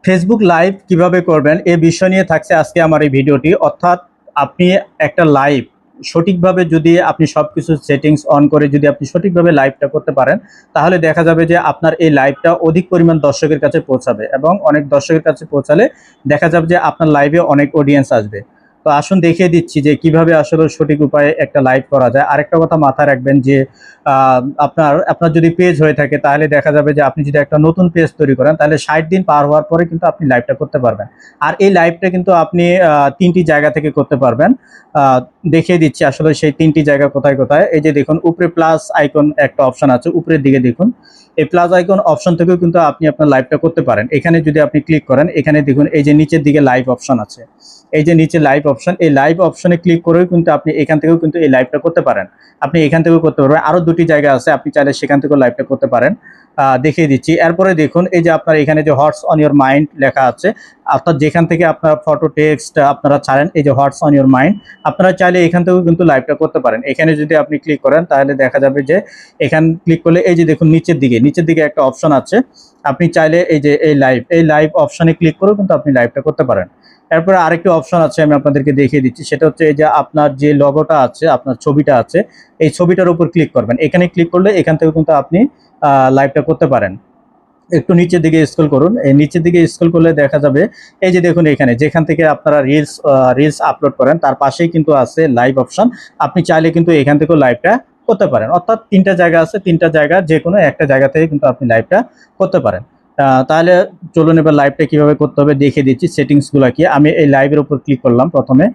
Facebook live কিভাবে করবেন এ বিষয় নিয়ে থাকছে আজকে আমার এই ভিডিওটি। অর্থাৎ আপনি একটা লাইভ সঠিকভাবে যদি আপনি সবকিছু সেটিংস অন করে যদি আপনি সঠিকভাবে লাইভটা করতে পারেন, তাহলে দেখা যাবে যে আপনার এই লাইভটা অধিক পরিমাণ দর্শকের কাছে পৌঁছাবে এবং অনেক দর্শকের কাছে পৌঁছালে দেখা যাবে যে আপনার লাইভে অনেক অডিয়েন্স আসবে। তো আসুন দেখিয়ে দিচ্ছি যে কিভাবে আসলে সঠিক উপায়ে একটা লাইভ করা যায়। আরেকটা কথা মাথায় রাখবেন যে আপনার আপনার যদি পেজ হয়ে থাকে তাহলে দেখা যাবে যে আপনি যদি একটা নতুন পেজ তৈরি করেন তাহলে 60 দিন পার হওয়ার পরে কিন্তু আপনি লাইভটা করতে পারবেন। আর এই লাইভটা কিন্তু আপনি 3টি জায়গা থেকে করতে পারবেন। আহ, দেখিয়ে দিচ্ছি আসলে সেই 3টি জায়গা কোথায় কোথায়। এই যে দেখুন উপরে প্লাস আইকন একটা অপশন আছে, উপরের দিকে দেখুন। এই প্লাস আইকন অপশন থেকেও কিন্তু আপনি আপনার লাইভটা করতে পারেন। এখানে যদি আপনি ক্লিক করেন, এখানে দেখুন এই যে নিচের দিকে লাইভ অপশন আছে, এই যে নিচে লাইভ অপশন, এই লাইভ অপশনে ক্লিক করেও কিন্তু আপনি এখান থেকেও কিন্তু এই লাইভটা করতে পারেন। আপনি এখান থেকেও করতে পারবেন, আরো 2টি জায়গা আছে, আপনি চাইলে সেখান থেকেও লাইভটা করতে পারেন। দেখিয়ে দিচ্ছি। এরপরে দেখুন এই যে আপনার এখানে যে হোয়াটস অন ইউর মাইন্ড লেখা আছে, অর্থাৎ যেখান থেকে আপনার ফটো টেক্সট আপনারা ছাড়েন, এই যে হোয়াটস অন ইউর মাইন্ড, আপনারা চাইলে এখান থেকেও কিন্তু লাইভটা করতে পারেন। এখানে যদি আপনি ক্লিক করেন তাহলে দেখা যাবে যে এখান ক্লিক করলে এই যে দেখুন নিচের দিকে একটা অপশন আছে, আপনি চাইলে এই যে এই লাইভ অপশনে ক্লিক করেও কিন্তু আপনি লাইভটা করতে পারেন। এরপরে আরেকটি অপশন আছে, আমি আপনাদেরকে দেখিয়ে দিচ্ছি। সেটা হচ্ছে এই যে আপনার যে লগোটা আছে, আপনার ছবিটা আছে, এই ছবিটার উপর ক্লিক করবেন। এখানে ক্লিক করলে এখান থেকে কিন্তু আপনি লাইভটা করতে পারেন। একটু নিচের দিকে স্ক্রল করুন, এই নিচের দিকে স্ক্রল করলে দেখা যাবে এই যে দেখুন এখানে যেখান থেকে আপনারা রিলস আপলোড করেন তার পাশেই কিন্তু আছে লাইভ অপশন। আপনি চাইলে কিন্তু এখান থেকেও লাইভটা করতে পারেন। অর্থাৎ 3টা জায়গা আছে, 3টা জায়গা যে কোনো একটা জায়গা থেকে কিন্তু আপনি লাইভটা করতে পারেন। তাহলে চলুন এবার লাইভটা কিভাবে করতে হবে দেখিয়ে দিচ্ছি। সেটিংসগুলো কি, আমি এই লাইভের উপর ক্লিক করলাম, প্রথমে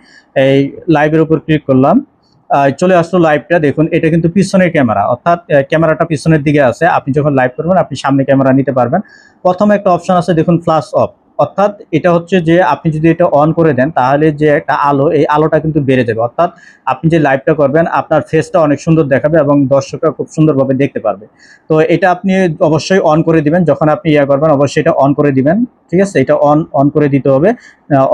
এই লাইভের উপর ক্লিক করলাম, চলে আসলো লাইভটা। দেখুন এটা কিন্তু পিছনের ক্যামেরা, অর্থাৎ ক্যামেরাটা পিছনের দিকে আছে। আপনি যখন লাইভ করবেন আপনি সামনে ক্যামেরা নিতে পারবেন। প্রথমে একটা অপশন আছে দেখুন ফ্ল্যাশ অফ, অর্থাৎ এটা হচ্ছে যে আপনি যদি এটা অন করে দেন তাহলে যে একটা আলো, এই আলোটা কিন্তু বেড়ে যাবে। অর্থাৎ আপনি যে লাইভটা করবেন আপনার ফেসটা অনেক সুন্দর দেখাবে এবং দর্শকরা খুব সুন্দরভাবে দেখতে পারবে। তো এটা আপনি অবশ্যই অন করে দিবেন, যখন আপনি ইয়া করবেন অবশ্যই এটা অন করে দিবেন। ঠিক আছে, এটা অন অন করে দিতে হবে।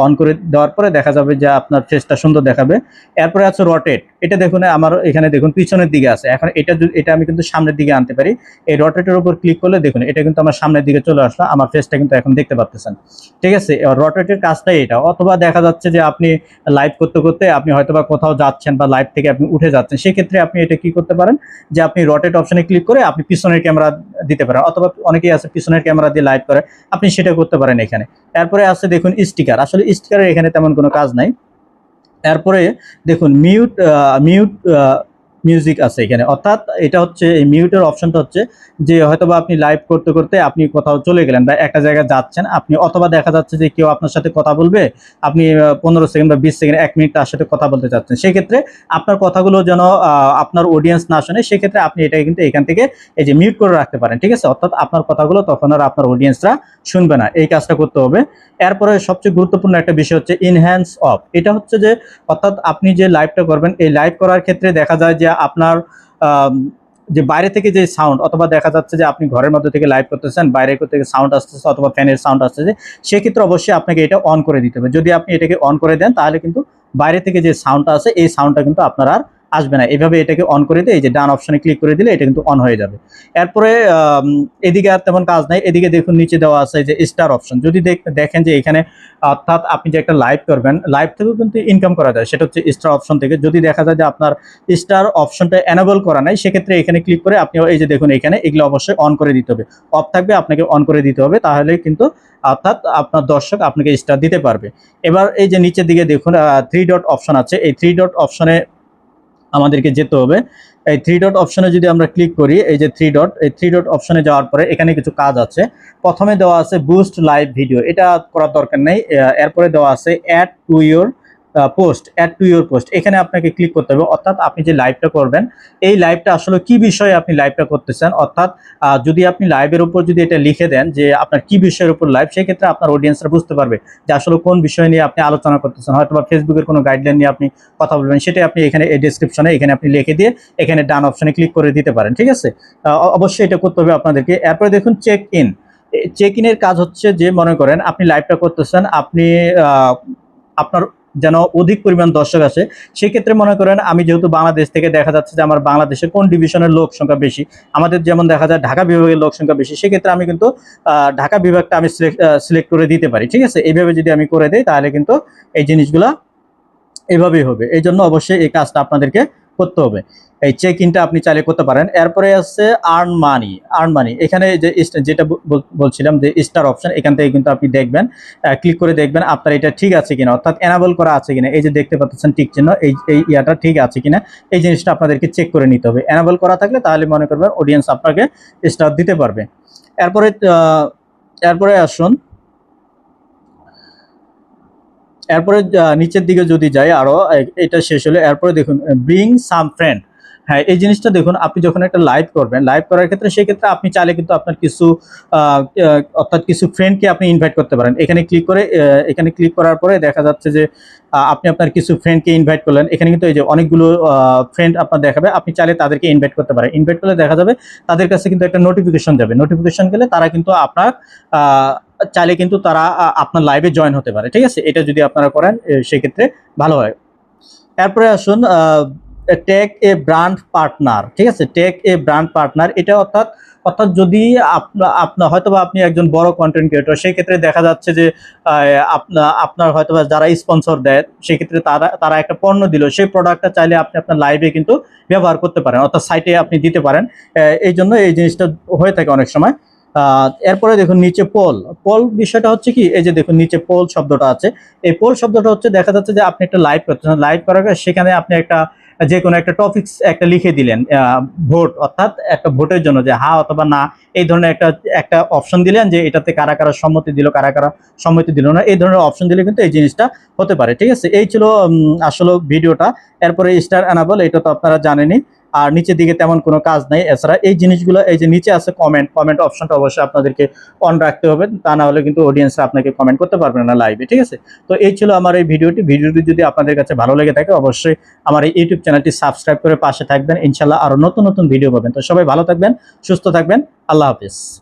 অন করে দেওয়ার পরে দেখা যাবে যে আপনার ফেসটা সুন্দর দেখাবে। এরপরে আছে রোটেট, এটা দেখুন আমার এখানে দেখুন পিছনের দিকে আছে। এখন এটা আমি কিন্তু সামনের দিকে আনতে পারি। এই রোটেটের উপর ক্লিক করলে দেখুন এটা কিন্তু আমার সামনের দিকে চলে আসলো, আমার ফেসটা কিন্তু এখন দেখতে পাচ্ছেন। ঠিক আছে, রোটেটের কাজটাই এটা। অথবা দেখা যাচ্ছে যে আপনি লাইভ করতে করতে আপনি হয়তোবা কোথাও যাচ্ছেন বা লাইভ থেকে আপনি উঠে যাচ্ছেন, সেক্ষেত্রে আপনি এটা কি করতে পারেন যে আপনি রোটেট অপশনে ক্লিক করে আপনি পিছনের ক্যামেরা দিতে পারেন। অথবা অনেকেই আছে পিছনের ক্যামেরা দিয়ে লাইভ করে, আপনি সেটা করতে পারেন এখানে। এরপরে আছে দেখুন স্টিকার, আসলে স্টিকারের এখানে তেমন কোনো কাজ নাই। এরপরে দেখুন মিউট মিউট মিউজিক আছে এখানে। অর্থাৎ এটা হচ্ছে এই মিউটের অপশনটা হচ্ছে যে হয়তোবা আপনি লাইভ করতে করতে আপনি কোথাও চলে গেলেন বা একটা জায়গায় যাচ্ছেন আপনি, অথবা দেখা যাচ্ছে যে কেউ আপনার সাথে কথা বলবে, আপনি 15 সেকেন্ড বা 20 সেকেন্ড 1 মিনিট তার সাথে কথা বলতে চাচ্ছেন, সেক্ষেত্রে আপনার কথাগুলো যেন আপনার অডিয়েন্স না শোনে, সেক্ষেত্রে আপনি এটাকে কিন্তু এখান থেকে এই যে মিউট করে রাখতে পারেন। ঠিক আছে, অর্থাৎ আপনার কথাগুলো তখন আর আপনার অডিয়েন্সরা শুনবে না, এই কাজটা করতে হবে। এরপরে সবচেয়ে গুরুত্বপূর্ণ একটা বিষয় হচ্ছে ইনহ্যান্স অফ, এটা হচ্ছে যে অর্থাৎ আপনি যে লাইভটা করবেন এই লাইভ করার ক্ষেত্রে দেখা যায় যে আপনার আম, যে বাইরে থেকে যে সাউন্ড, অথবা দেখা যাচ্ছে যে আপনি ঘরের মধ্যে থেকে লাইভ করতেছেন, বাইরে থেকে সাউন্ড আসতেছে অথবা ফ্যানের সাউন্ড আসতেছে, সেক্ষেত্রে অবশ্যই আপনাকে এটা অন করে দিতে হবে। যদি আপনি এটাকে অন করে দেন তাহলে কিন্তু বাইরে থেকে যে সাউন্ডটা আছে এই সাউন্ডটা কিন্তু আপনার আর আসবে না। এভাবে এটাকে অন করে দিয়ে এই যে ডান অপশনে ক্লিক করে দিলে এটা কিন্তু অন হয়ে যাবে। এরপরে এদিকে আর তেমন কাজ নাই। এদিকে দেখুন নিচে দেওয়া আছে যে স্টার অপশন, যদি দেখেন যে এখানে অর্থাৎ আপনি যে একটা লাইভ করবেন লাইভ থেকেও কিন্তু ইনকাম করা যায়, সেটা হচ্ছে স্টার অপশন থেকে। যদি দেখা যায় যে আপনার স্টার অপশনটা এনেবল করা নাই, সেক্ষেত্রে এখানে ক্লিক করে আপনি এই যে দেখুন এখানে এগুলো অবশ্যই অন করে দিতে হবে। অফ থাকবে আপনাকে অন করে দিতে হবে, তাহলে কিন্তু অর্থাৎ আপনার দর্শক আপনাকে স্টার দিতে পারবে। এবার এই যে নিচের দিকে দেখুন 3 ডট অপশন আছে, এই 3 ডট অপশনে আমাদেরকে যেতে হবে। এই 3 ডট অপশনে যদি আমরা ক্লিক করি, এই যে 3 ডট, এই 3 ডট অপশনে যাওয়ার পরে এখানে কিছু কাজ আছে। প্রথমে দেওয়া আছে বুস্ট লাইভ ভিডিও, এটা করার দরকার নেই। এরপরে দেওয়া আছে অ্যাড টু ইউর পোস্ট, এখানে আপনাকে ক্লিক করতে হবে। অর্থাৎ আপনি যে লাইভটা করবেন এই লাইভটা আসলে কি বিষয়ে আপনি লাইভটা করতেছেন, অর্থাৎ যদি আপনি লাইভের উপর যদি এটা লিখে দেন যে আপনার কি বিষয়ের উপর লাইভ, সেক্ষেত্রে আপনার অডিয়েন্সরা বুঝতে পারবে যে আসলে কোন বিষয় নিয়ে আপনি আলোচনা করতেছেন। হয়তো বা ফেসবুকের কোনো গাইডলাইন নিয়ে আপনি কথা বলবেন, সেটাই আপনি এখানে এই ডেসক্রিপশনে এখানে আপনি লিখে দিয়ে এখানে ডান অপশনে ক্লিক করে দিতে পারেন। ঠিক আছে, অবশ্যই এটা করতে হবে আপনাদেরকে। এরপরে দেখুন চেক ইন, চেক ইনের কাজ হচ্ছে যে মনে করেন আপনি লাইভটা করতেছেন, আপনি আপনার যেন অধিক পরিমাণ দর্শক আসে। সেক্ষেত্রে মনে করেন আমি যেহেতু বাংলাদেশ থেকে দেখা যাচ্ছে যে আমার বাংলাদেশে কোন ডিভিশনের লোক সংখ্যা বেশি, আমাদের যেমন দেখা যায় ঢাকা বিভাগের লোক সংখ্যা বেশি, সেক্ষেত্রে আমি কিন্তু ঢাকা বিভাগটা আমি সিলেক্ট করে দিতে পারি। ঠিক আছে, এইভাবে যদি আমি করে দিই তাহলে কিন্তু এই জিনিসগুলা এভাবেই হবে। এই জন্য অবশ্যই এই কাজটা আপনাদেরকে করতে হবে। এই চেক ইনটা আপনি চাইলে করতে পারেন। এরপরে আছে আর্ন মানি। এখানে যে যেটা বলছিলাম যে স্টার অপশন, এখান থেকে কিন্তু আপনি দেখবেন, ক্লিক করে দেখবেন আপনার এটা ঠিক আছে কিনা, অর্থাৎ এনাবল করা আছে কিনা। এই যে দেখতে পাচ্ছেন টিক চিহ্ন, এই ইয়াটা ঠিক আছে কিনা, এই জিনিসটা আপনাদেরকে চেক করে নিতে হবে। এনাবল করা থাকলে তাহলে মনে করবেন অডিয়েন্স আপনাকে স্টার দিতে পারবে। এরপরে এরপরে আসুন, এরপরে নিচের দিকে যদি যাই আরো, এটা শেষ হলে এরপরে দেখুন ব্রিং সাম ফ্রেন্ড। হ্যাঁ, এই জিনিসটা দেখুন, আপনি যখন একটা লাইভ করবেন, লাইভ করার ক্ষেত্রে সেক্ষেত্রে আপনি চাইলে কিন্তু আপনার কিছু অর্থাৎ কিছু ফ্রেন্ডকে আপনি ইনভাইট করতে পারেন। এখানে ক্লিক করার পরে দেখা যাচ্ছে যে আপনি আপনার কিছু ফ্রেন্ডকে ইনভাইট করলেন। এখানে কিন্তু এই যে অনেকগুলো ফ্রেন্ড আপনার দেখাবে, আপনি চাইলে তাদেরকে ইনভাইট করতে পারেন। ইনভাইট করলে দেখা যাবে তাদের কাছে কিন্তু একটা নোটিফিকেশন যাবে। নোটিফিকেশন গেলে তারা কিন্তু আপনার চাইলে কিন্তু তারা আপনার লাইভে জয়েন হতে পারে। ঠিক আছে, এটা যদি আপনারা করেন সেক্ষেত্রে ভালো হয়। এরপরে আসুন টেক এ ব্র্যান্ড পার্টনার। ঠিক আছে, টেক এ ব্র্যান্ড পার্টনার, এটা অর্থাৎ যদি আপনার হয়তোবা আপনি একজন বড় কন্টেন্ট ক্রিয়েটর, সেই ক্ষেত্রে দেখা যাচ্ছে যে আপনার হয়তোবা যারা স্পন্সর দেয়, সেক্ষেত্রে তারা একটা পণ্য দিল, সেই প্রোডাক্টটা চাইলে আপনি আপনার লাইভে কিন্তু ব্যবহার করতে পারেন, অর্থাৎ সাইটে আপনি দিতে পারেন। এই জন্য এই জিনিসটা হয়ে থাকে অনেক সময়। এরপরে দেখুন নিচে পোল বিষয়টা হচ্ছে কি, এই যে দেখুন নিচে পোল শব্দটা আছে। এই পোল শব্দটা হচ্ছে দেখা যাচ্ছে যে আপনি একটা লাইভ করতেছেন, লাইভ করার পর সেখানে আপনি একটা যে কোনো একটা টপিকস একটা লিখে দিলেন, ভোট, অর্থাৎ একটা ভোটের জন্য যে হ্যাঁ অথবা না, এই ধরনের একটা অপশন দিলেন যে এটাতে কারা কারা সম্মতি দিল, কারা কারা সম্মতি দিল না, এই ধরনের অপশন দিলে কিন্তু এই জিনিসটা হতে পারে। ঠিক আছে, এই ছিল আসলে ভিডিওটা। এরপরে স্টার এনাবল, এটা তো আপনারা জানেনই। আর নিচের দিকে তেমন কোনো কাজ নাই। এছাড়া এই জিনিসগুলো, এই যে নিচে আছে কমেন্ট অপশনটা অবশ্যই আপনাদেরকে অন রাখতে হবে, তা না হলে কিন্তু অডিয়েন্সরা আপনাকে কমেন্ট করতে পারবে না লাইভে। ঠিক আছে, তো এই ছিল আমার এই ভিডিওটি যদি আপনাদের কাছে ভালো লেগে থাকে অবশ্যই আমার এই ইউটিউব চ্যানেলটি সাবস্ক্রাইব করে পাশে থাকবেন। ইনশাল্লাহ আরো নতুন নতুন ভিডিও পাবেন। তো সবাই ভালো থাকবেন, সুস্থ থাকবেন। আল্লাহ হাফিজ।